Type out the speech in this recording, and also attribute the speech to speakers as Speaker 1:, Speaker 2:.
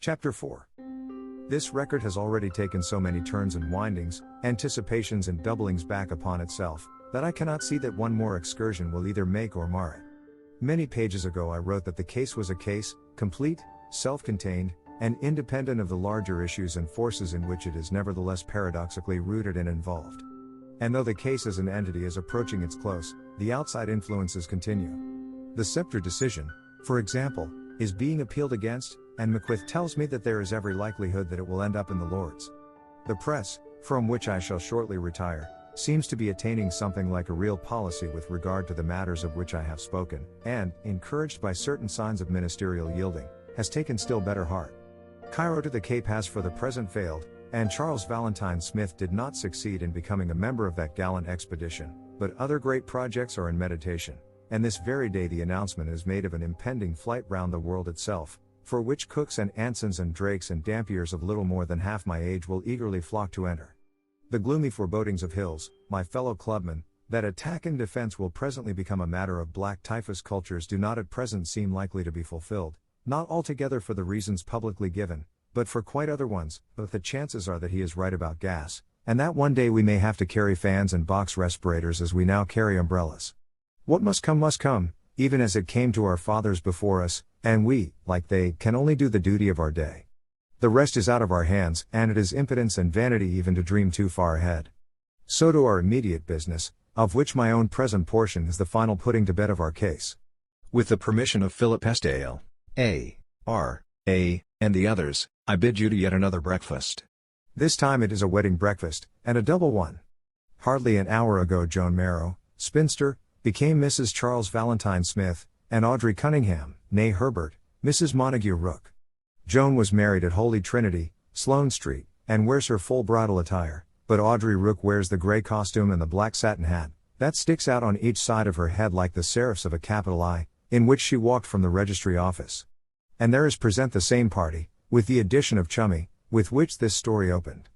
Speaker 1: Chapter 4. This record has already taken so many turns and windings, anticipations and doublings back upon itself, that I cannot see that one more excursion will either make or mar it. Many pages ago I wrote that the case was a case, complete, self-contained, and independent of the larger issues and forces in which it is nevertheless paradoxically rooted and involved. And though the case as an entity is approaching its close, the outside influences continue. The Scepter decision, for example, is being appealed against, and McQuith tells me that there is every likelihood that it will end up in the Lords. The press, from which I shall shortly retire, seems to be attaining something like a real policy with regard to the matters of which I have spoken, and, encouraged by certain signs of ministerial yielding, has taken still better heart. Cairo to the Cape has for the present failed, and Charles Valentine Smith did not succeed in becoming a member of that gallant expedition, but other great projects are in meditation, and this very day the announcement is made of an impending flight round the world itself, for which cooks and Ansons and Drakes and Dampiers of little more than half my age will eagerly flock to enter. The gloomy forebodings of Hills, my fellow clubman, that attack and defense will presently become a matter of black typhus cultures do not at present seem likely to be fulfilled, not altogether for the reasons publicly given, but for quite other ones, but the chances are that he is right about gas, and that one day we may have to carry fans and box respirators as we now carry umbrellas. What must come, even as it came to our fathers before us, and we, like they, can only do the duty of our day. The rest is out of our hands, and it is impotence and vanity even to dream too far ahead. So to our immediate business, of which my own present portion is the final putting to bed of our case. With the permission of Philip Esdale, A.R.A., and the others, I bid you to yet another breakfast. This time it is a wedding breakfast, and a double one. Hardly an hour ago Joan Marrow, spinster, became Mrs. Charles Valentine Smith, and Audrey Cunningham, née Herbert, Mrs. Montague Rook. Joan was married at Holy Trinity, Sloane Street, and wears her full bridal attire, but Audrey Rook wears the grey costume and the black satin hat, that sticks out on each side of her head like the serifs of a capital I, in which she walked from the registry office. And there is present the same party, with the addition of Chummy, with which this story opened.